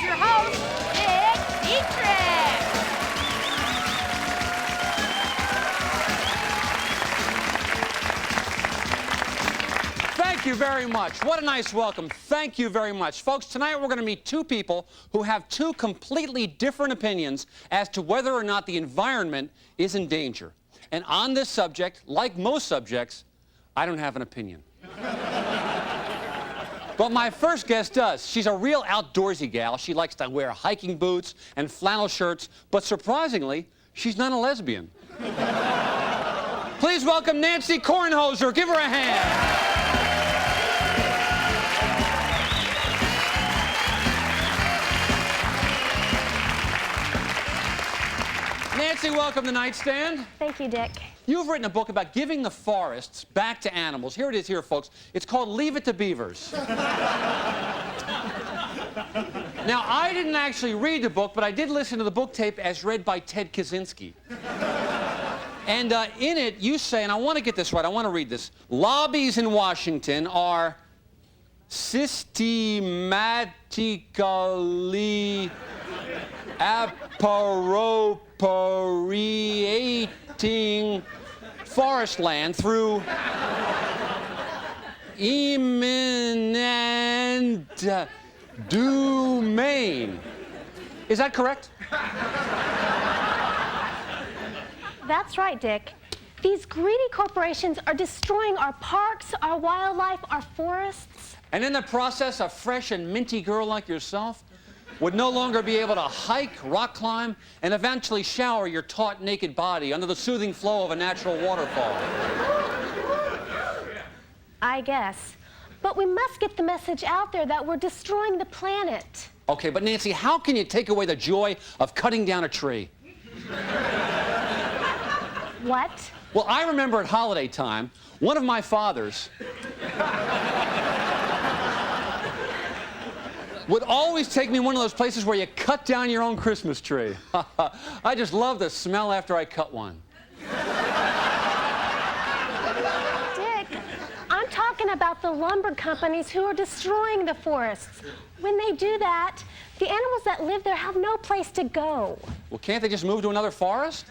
your host, Dick Dietrich. Thank you very much. What a nice welcome. Thank you very much. Folks, tonight we're going to meet two people who have two completely different opinions as to whether or not the environment is in danger. And on this subject, like most subjects, I don't have an opinion. But my first guest does. She's a real outdoorsy gal. She likes to wear hiking boots and flannel shirts, but surprisingly, she's not a lesbian. Please welcome Nancy Kornhoser. Give her a hand. Nancy, welcome to Nightstand. Thank you, Dick. You've written a book about giving the forests back to animals. Here it is here, folks. It's called Leave It to Beavers. Now, I didn't actually read the book, but I did listen to the book tape as read by Ted Kaczynski. And in it, you say, and I want to get this right, I want to read this. Lobbies in Washington are systematically appropriating forest land through eminent domain. Is that correct? That's right, Dick. These greedy corporations are destroying our parks, our wildlife, our forests. And in the process, a fresh and minty girl like yourself would no longer be able to hike, rock climb, and eventually shower your taut, naked body under the soothing flow of a natural waterfall. I guess. But we must get the message out there that we're destroying the planet. Okay, but Nancy, how can you take away the joy of cutting down a tree? What? Well, I remember at holiday time, one of my fathers would always take me to one of those places where you cut down your own Christmas tree. I just love the smell after I cut one. Dick, I'm talking about the lumber companies who are destroying the forests. When they do that, the animals that live there have no place to go. Well, can't they just move to another forest?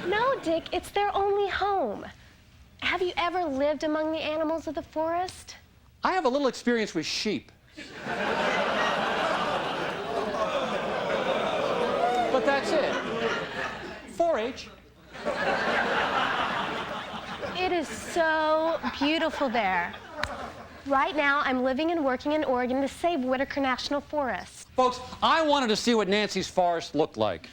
No, Dick, it's their only home. Have you ever lived among the animals of the forest? I have a little experience with sheep. But that's it. 4-H. It is so beautiful there. Right now, I'm living and working in Oregon to save Whitaker National Forest. Folks, I wanted to see what Nancy's forest looked like.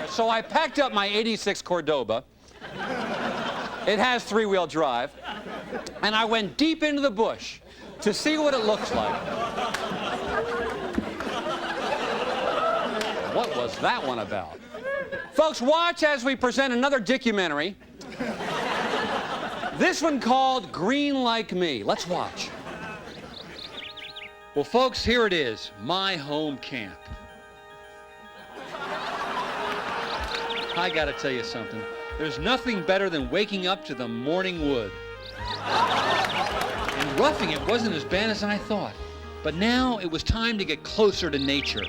So I packed up my '86 Cordoba. It has 3-wheel drive. And I went deep into the bush to see what it looks like. What was that one about? Folks, watch as we present another documentary. This one called Green Like Me. Let's watch. Well, folks, here it is, my home camp. I gotta tell you something. There's nothing better than waking up to the morning wood. And roughing it wasn't as bad as I thought. But now it was time to get closer to nature.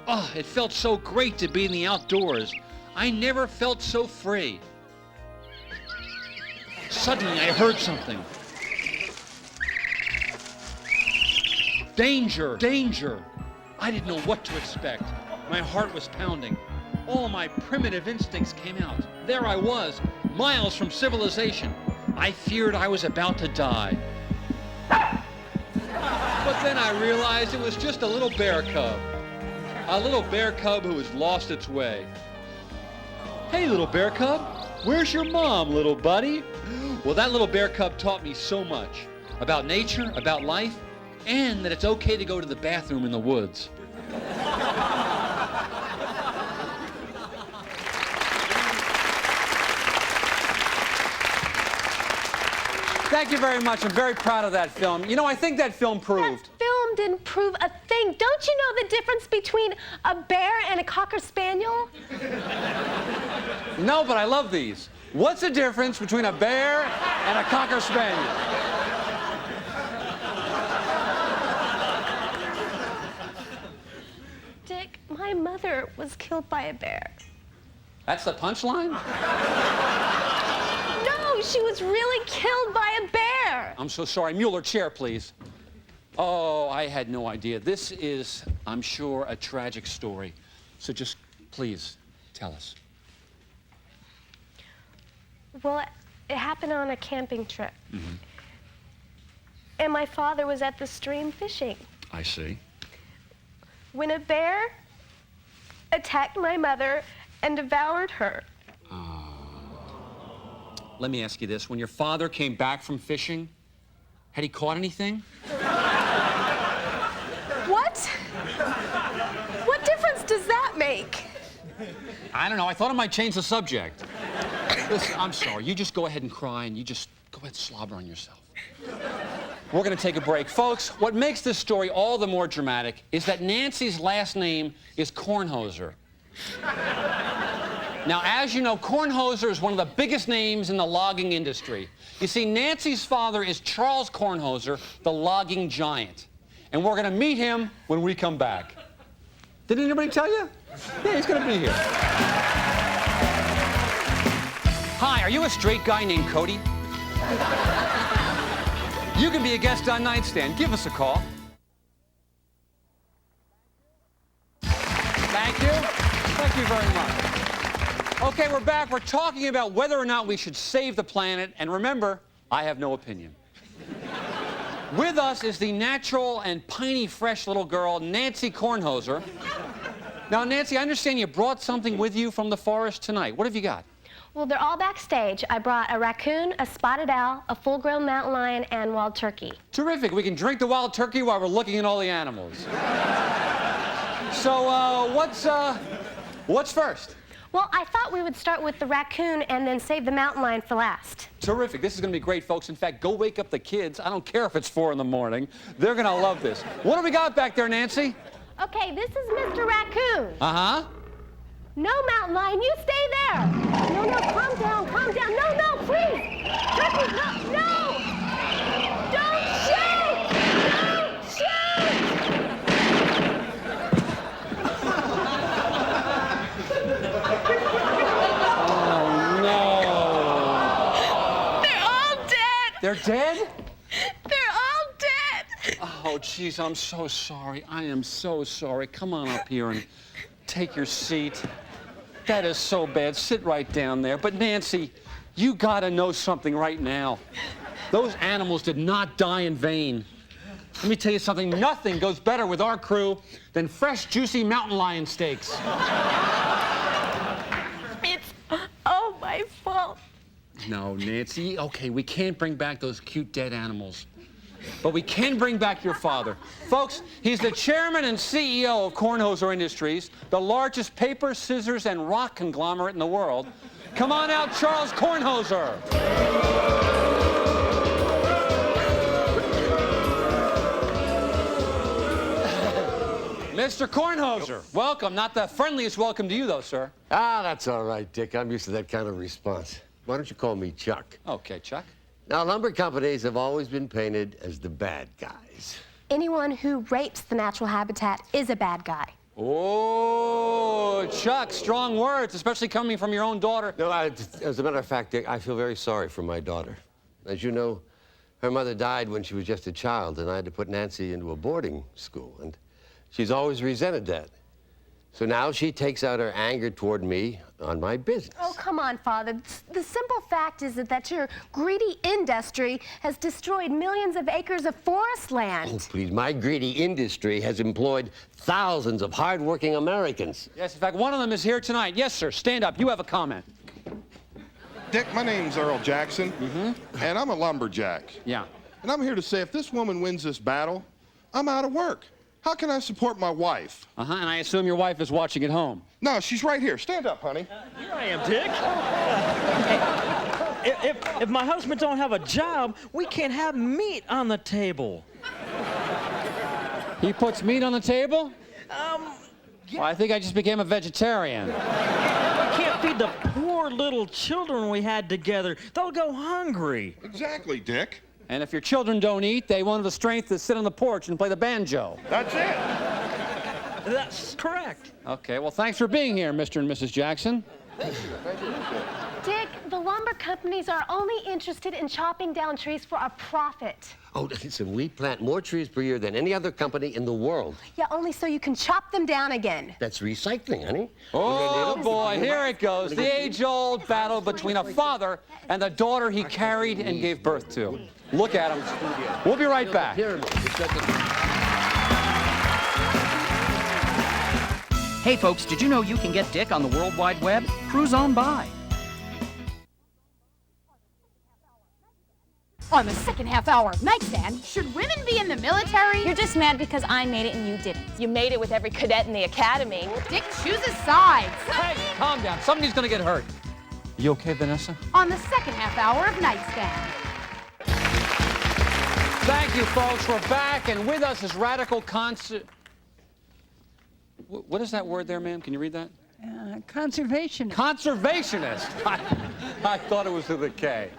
Oh, it felt so great to be in the outdoors. I never felt so free. Suddenly I heard something. Danger! Danger! I didn't know what to expect. My heart was pounding. All my primitive instincts came out. There I was, miles from civilization. I feared I was about to die. But then I realized it was just a little bear cub. A little bear cub who has lost its way. Hey, little bear cub, where's your mom, little buddy? Well, that little bear cub taught me so much about nature, about life, and that it's okay to go to the bathroom in the woods. Thank you very much. I'm very proud of that film. You know, I think that film proved. That film didn't prove a thing. Don't you know the difference between a bear and a Cocker Spaniel? No, but I love these. What's the difference between a bear and a Cocker Spaniel? mother was killed by a bear. That's the punchline? No, she was really killed by a bear. I'm so sorry. Mueller, chair, please. Oh, I had no idea. This is, I'm sure, a tragic story. So just, please, tell us. Well, it happened on a camping trip. And my father was at the stream fishing I see. when a bear attacked my mother and devoured her. Let me ask you this. When your father came back from fishing, had he caught anything? What? What difference does that make? I don't know. I thought it might change the subject. Listen, I'm sorry. You just go ahead and cry, and you just go ahead and slobber on yourself. We're going to take a break. Folks, what makes this story all the more dramatic is that Nancy's last name is Kornhoser. Now, as you know, Kornhoser is one of the biggest names in the logging industry. You see, Nancy's father is Charles Kornhoser, the logging giant. And we're going to meet him when we come back. Did anybody tell you? Yeah, he's going to be here. Hi, are you a straight guy named Cody? You can be a guest on Nightstand. Give us a call. Thank you. Thank you very much. Okay, we're back. We're talking about whether or not we should save the planet. And remember, I have no opinion. With us is the natural and piney fresh little girl, Nancy Kornhoser. Now, Nancy, I understand you brought something with you from the forest tonight. What have you got? Well, they're all backstage. I brought a raccoon, a spotted owl, a full-grown mountain lion, and wild turkey. Terrific. We can drink the wild turkey while we're looking at all the animals. So, what's first? Well, I thought we would start with the raccoon and then save the mountain lion for last. Terrific. This is going to be great, folks. In fact, go wake up the kids. I don't care if it's 4 in the morning. They're going to love this. What do we got back there, Nancy? Okay, this is Mr. Raccoon. Uh-huh. No, mountain lion, you stay there. No, calm down, calm down. No, please. Turkey, no. Don't shoot. Don't shoot. Oh, no. They're all dead. They're dead? They're all dead. Oh, geez, I'm so sorry. I am so sorry. Come on up here and take your seat. That is so bad. Sit right down there. But, Nancy, you gotta know something right now. Those animals did not die in vain. Let me tell you something. Nothing goes better with our crew than fresh, juicy mountain lion steaks. It's all my fault. No, Nancy. Okay, we can't bring back those cute dead animals. But we can bring back your father. Folks, he's the chairman and CEO of Kornhoser Industries, the largest paper, scissors, and rock conglomerate in the world. Come on out, Charles Kornhoser. Mr. Kornhoser, welcome. Not the friendliest welcome to you, though, sir. Ah, that's all right, Dick. I'm used to that kind of response. Why don't you call me Chuck? Okay, Chuck. Now, lumber companies have always been painted as the bad guys. Anyone who rapes the natural habitat is a bad guy. Oh, Chuck, strong words, especially coming from your own daughter. No, as a matter of fact, Dick, I feel very sorry for my daughter. As you know, her mother died when she was just a child, and I had to put Nancy into a boarding school, and she's always resented that. So now she takes out her anger toward me on my business. Oh, come on, Father. The simple fact is that your greedy industry has destroyed millions of acres of forest land. Oh, please, my greedy industry has employed thousands of hardworking Americans. Yes, in fact, one of them is here tonight. Yes, sir, stand up. You have a comment. Dick, my name's Earl Jackson, and I'm a lumberjack. Yeah. And I'm here to say if this woman wins this battle, I'm out of work. How can I support my wife? And I assume your wife is watching at home. No, she's right here. Stand up, honey. Here I am, Dick. If my husband don't have a job, we can't have meat on the table. He puts meat on the table? Yeah. Well, I think I just became a vegetarian. We can't feed the poor little children we had together. They'll go hungry. Exactly, Dick. And if your children don't eat, they won't have the strength to sit on the porch and play the banjo. That's it. That's correct. Okay, well, thanks for being here, Mr. and Mrs. Jackson. Dick, the lumber companies are only interested in chopping down trees for a profit. Oh, listen, we plant more trees per year than any other company in the world. Yeah, only so you can chop them down again. That's recycling, honey. Oh, boy, here it goes. The age-old battle between a father and the daughter he carried and gave birth to. Look at him. We'll be right back. Hey folks, did you know you can get Dick on the World Wide Web? Cruise on by. On the second half hour of Nightstand, should women be in the military? You're just mad because I made it and you didn't. You made it with every cadet in the academy. Dick chooses sides. Hey, calm down. Somebody's gonna get hurt. You okay, Vanessa? On the second half hour of Nightstand. Thank you, folks. We're back, and with us is radical What is that word there, ma'am? Can you read that? Conservation. Conservationist. I thought it was with a K.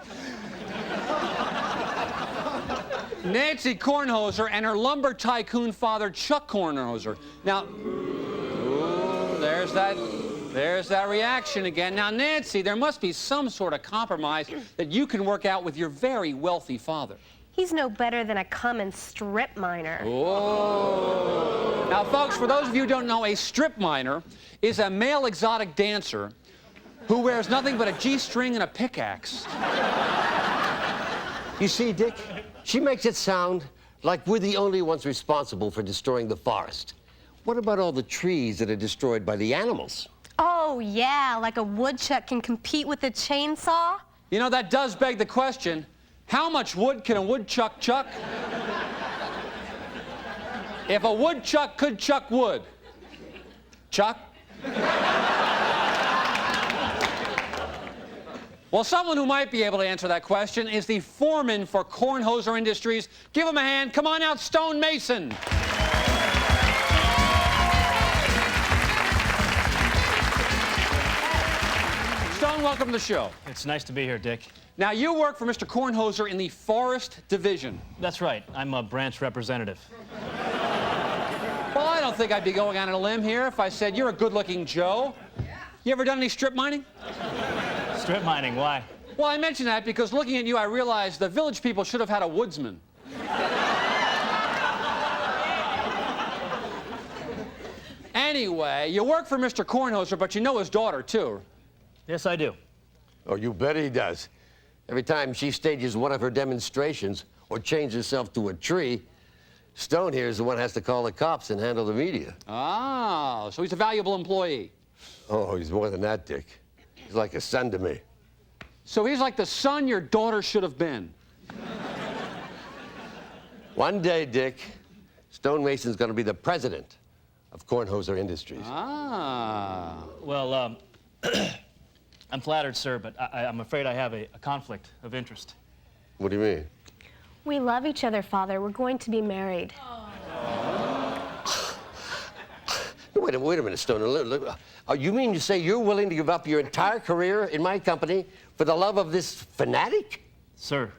Nancy Kornhoser and her lumber tycoon father, Chuck Kornhoser. Now, ooh, there's that reaction again. Now, Nancy, there must be some sort of compromise that you can work out with your very wealthy father. He's no better than a common strip miner. Oh. Now, folks, for those of you who don't know, a strip miner is a male exotic dancer who wears nothing but a G-string and a pickaxe. You see, Dick, she makes it sound like we're the only ones responsible for destroying the forest. What about all the trees that are destroyed by the animals? Oh, yeah, like a woodchuck can compete with a chainsaw? You know, that does beg the question, how much wood can a woodchuck chuck? If a woodchuck could chuck wood, Chuck? Well, someone who might be able to answer that question is the foreman for Kornhoser Industries. Give him a hand. Come on out, Stone Mason. Stone, welcome to the show. It's nice to be here, Dick. Now, you work for Mr. Kornhoser in the Forest Division. That's right. I'm a branch representative. Well, I don't think I'd be going on a limb here if I said you're a good-looking Joe. You ever done any strip mining? Strip mining, why? Well, I mention that because looking at you, I realized the village people should have had a woodsman. Anyway, you work for Mr. Kornhoser, but you know his daughter, too. Yes, I do. Oh, you bet he does. Every time she stages one of her demonstrations or chains herself to a tree, Stone here is the one who has to call the cops and handle the media. Ah, so he's a valuable employee. Oh, he's more than that, Dick. He's like a son to me. So he's like the son your daughter should have been. One day, Dick, Stone Mason's going to be the president of Kornhoser Industries. Ah. Well, I'm flattered, sir, but I'm afraid I have a conflict of interest. What do you mean? We love each other, Father. We're going to be married. Wait a minute, Stone. Look, you mean to say you're willing to give up your entire career in my company for the love of this fanatic? Sir,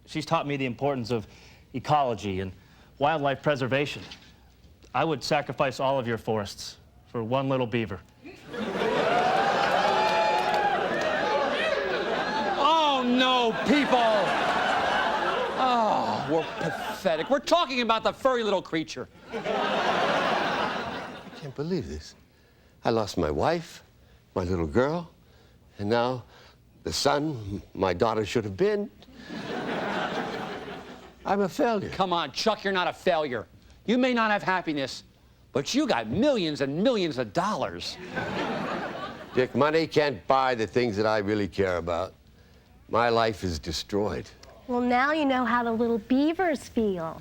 she's taught me the importance of ecology and wildlife preservation. I would sacrifice all of your forests for one little beaver. Oh, no, people. Oh, we're pathetic. We're talking about the furry little creature. I can't believe this. I lost my wife, my little girl, and now the son my daughter should have been. I'm a failure. Come on, Chuck, you're not a failure. You may not have happiness, but you got millions and millions of dollars. Dick, money can't buy the things that I really care about. My life is destroyed. Well, now you know how the little beavers feel.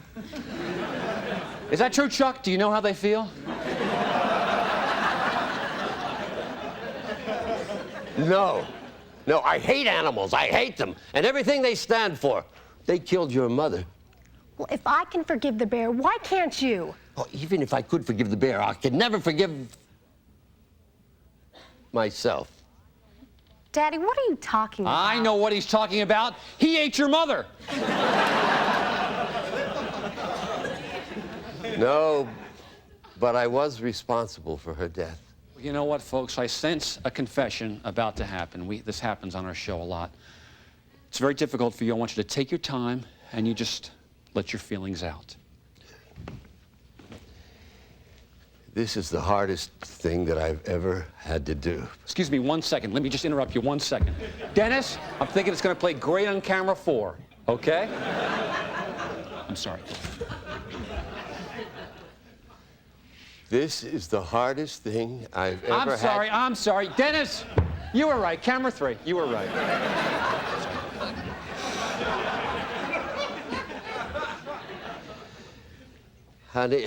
Is that true, Chuck? Do you know how they feel? No. No, I hate animals. I hate them and everything they stand for. They killed your mother. Well, if I can forgive the bear, why can't you? Oh, even if I could forgive the bear, I could never forgive myself. Daddy, what are you talking about? I know what he's talking about. He ate your mother. No, but I was responsible for her death. You know what, folks? I sense a confession about to happen. This happens on our show a lot. It's very difficult for you. I want you to take your time and you just let your feelings out. This is the hardest thing that I've ever had to do. Excuse me 1 second. Let me just interrupt you 1 second. Dennis, I'm thinking it's going to play great on camera 4, okay? I'm sorry. This is the hardest thing I've ever had. I'm sorry. Dennis, you were right. Camera 3, you were right. Honey,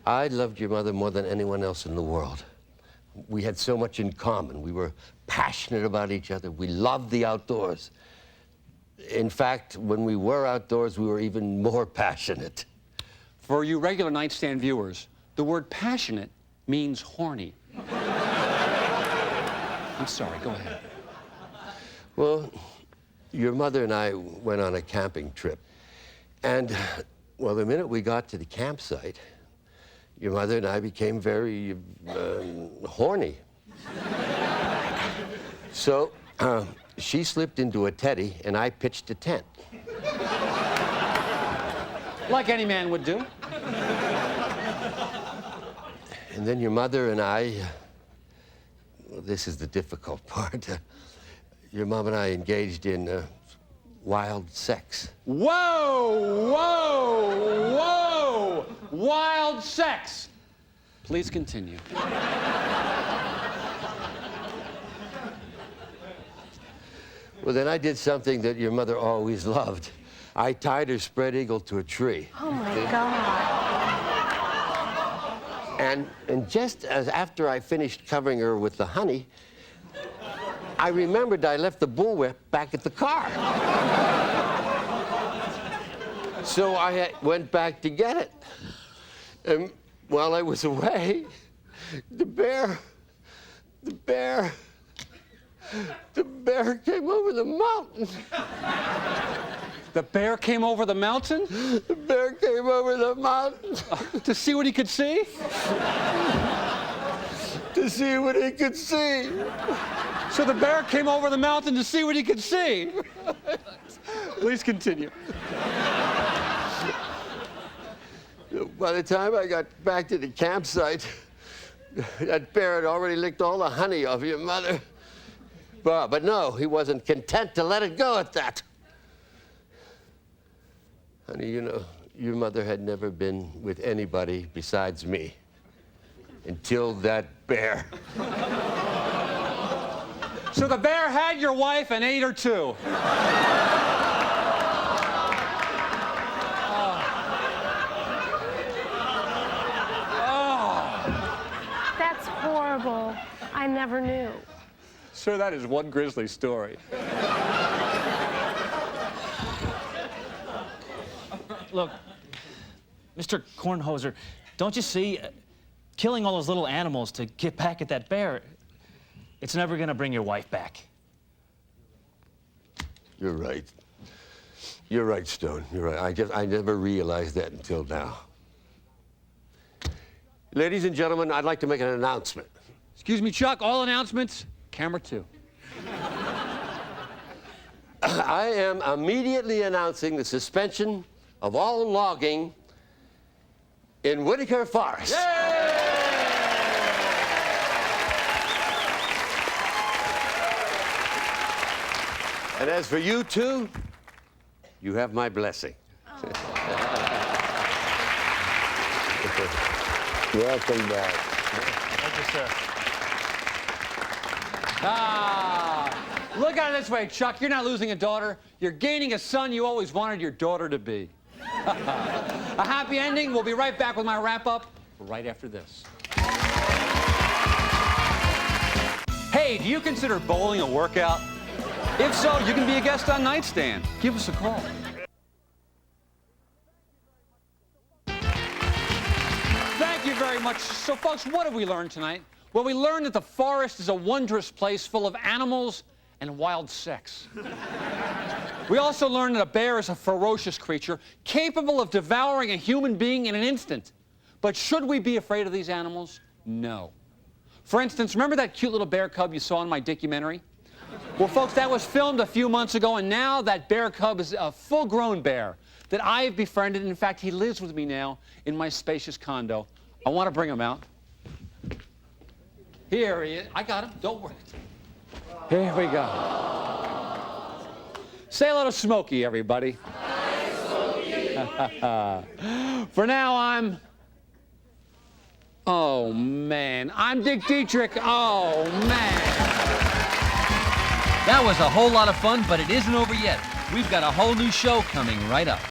I loved your mother more than anyone else in the world. We had so much in common. We were passionate about each other. We loved the outdoors. In fact, when we were outdoors, we were even more passionate. For you regular Nightstand viewers, the word passionate means horny. I'm sorry, go ahead. Well, your mother and I went on a camping trip. And, well, the minute we got to the campsite, your mother and I became very horny. So she slipped into a teddy and I pitched a tent. Like any man would do. And then your mother and I, well, this is the difficult part. Your mom and I engaged in wild sex. Whoa, whoa, whoa! Wild sex. Please continue. Well, then I did something that your mother always loved. I tied her spread eagle to a tree. Oh, my God. And just as after I finished covering her with the honey, I remembered I left the bullwhip back at the car. So I went back to get it. And while I was away, the bear came over the mountain. The bear came over the mountain? The bear came over the mountain. To see what he could see? To see what he could see. So the bear came over the mountain to see what he could see. Please continue. By the time I got back to the campsite, that bear had already licked all the honey off your mother. But no, he wasn't content to let it go at that. Honey, you know, your mother had never been with anybody besides me until that bear. So the bear had your wife and ate her too. That's horrible. I never knew. Sir, that is one grisly story. Look, Mr. Kornhoser, don't you see? Killing all those little animals to get back at that bear, it's never going to bring your wife back. You're right. You're right, Stone. You're right. I never realized that until now. Ladies and gentlemen, I'd like to make an announcement. Excuse me, Chuck, all announcements, camera 2. I am immediately announcing the suspension of all logging in Whitaker Forest. And as for you two, you have my blessing. Welcome back. Thank you, sir. Look at it this way, Chuck. You're not losing a daughter. You're gaining a son you always wanted your daughter to be. A happy ending. We'll be right back with my wrap-up right after this. Hey, do you consider bowling a workout? If so, you can be a guest on Nightstand. Give us a call. Thank you very much. So, folks, what have we learned tonight? Well, we learned that the forest is a wondrous place full of animals and wild sex. We also learned that a bear is a ferocious creature capable of devouring a human being in an instant. But should we be afraid of these animals? No. For instance, remember that cute little bear cub you saw in my documentary? Well, folks, that was filmed a few months ago, and now that bear cub is a full-grown bear that I have befriended. In fact, he lives with me now in my spacious condo. I want to bring him out. Here he is. I got him. Don't worry. Here we go. Say hello to Smokey, everybody. Hi, Smokey. For now, I'm... Oh, man. I'm Dick Dietrich. Oh, man. That was a whole lot of fun, but it isn't over yet. We've got a whole new show coming right up.